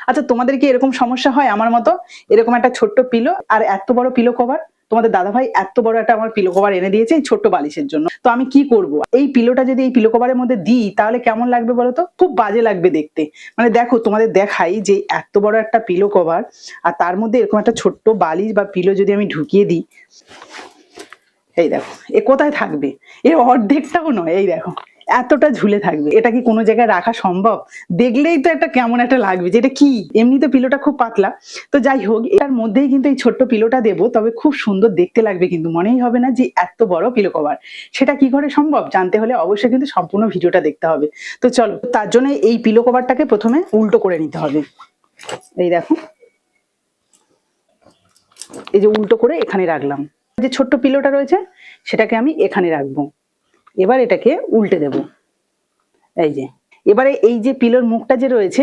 আচ্ছা, তোমাদের কি এরকম সমস্যা হয় আমার মতো? এরকম একটা ছোট্ট পিলো আর এত বড় পিলো কভার? তোমাদের দাদাভাই এত বড় একটা আমার পিলো কভার এনে দিয়েছে এই ছোট্ট বালিশের জন্য। তো আমি কি করব? এই পিলোটা যদি এই পিলো কভারের মধ্যে দিই তাহলে কেমন লাগবে বলো তো? খুব বাজে লাগবে দেখতে। মানে দেখো, তোমাদের দেখাই যে এত বড় একটা পিলো কভার আর তার মধ্যে এরকম একটা ছোট্ট বালিশ বা পিলো যদি আমি ঢুকিয়ে দিই, এই দেখো এ কোথায় থাকবে? এর অর্ধেকটাও নয়। এই দেখো এতটা ঝুলে থাকবে। এটা কি কোনো জায়গায় রাখা সম্ভব? দেখলেই তো একটা কেমন একটা লাগবে যে এটা কি। এমনি তো পিলোটা খুব পাতলা। তো যাই হোক, এটার মধ্যেই কিন্তু এই ছোট্ট পিলোটা দেবো, তবে খুব সুন্দর দেখতে লাগবে, কিন্তু মনেই হবে না যে এত বড় পিলো কভার। সেটা কি করে সম্ভব জানতে হলে অবশ্যই কিন্তু সম্পূর্ণ ভিডিওটা দেখতে হবে। তো চলো, তার জন্য এই পিলো কভারটাকে প্রথমে উল্টো করে নিতে হবে। এই দেখো, এই যে উল্টো করে এখানে রাখলাম। যে ছোট্ট পিলোটা রয়েছে সেটাকে আমি এখানে রাখবো। এবার এটাকে উল্টে দেব। এই যে এবারে এই যে পিলোর মুখটা যে রয়েছে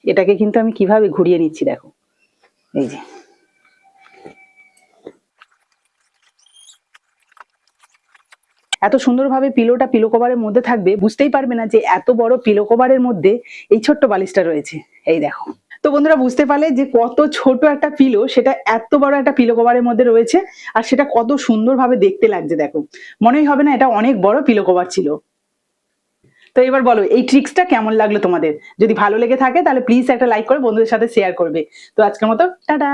এটাকে কিন্তু আমি কিভাবে ঘুরিয়ে নিচ্ছি দেখো। এই যে এত সুন্দরভাবে পিলোটা পিলো কভারের মধ্যে থাকবে, বুঝতেই পারবে না যে এত বড় পিলো কভারের মধ্যে এই ছোট্ট বালিশটা রয়েছে। এই দেখো। তো বন্ধুরা, বুঝতে পারলে যে কত ছোট একটা পিলো সেটা এত বড় একটা পিলো কভারের মধ্যে রয়েছে, আর সেটা কত সুন্দরভাবে দেখতে লাগছে দেখো। মনেই হবে না এটা অনেক বড় পিলো কভার ছিল। তো এবার বলো এই ট্রিক্সটা কেমন লাগলো তোমাদের? যদি ভালো লেগে থাকে তাহলে প্লিজ একটা লাইক করে বন্ধুদের সাথে শেয়ার করবে। তো আজকের মতো টাটা।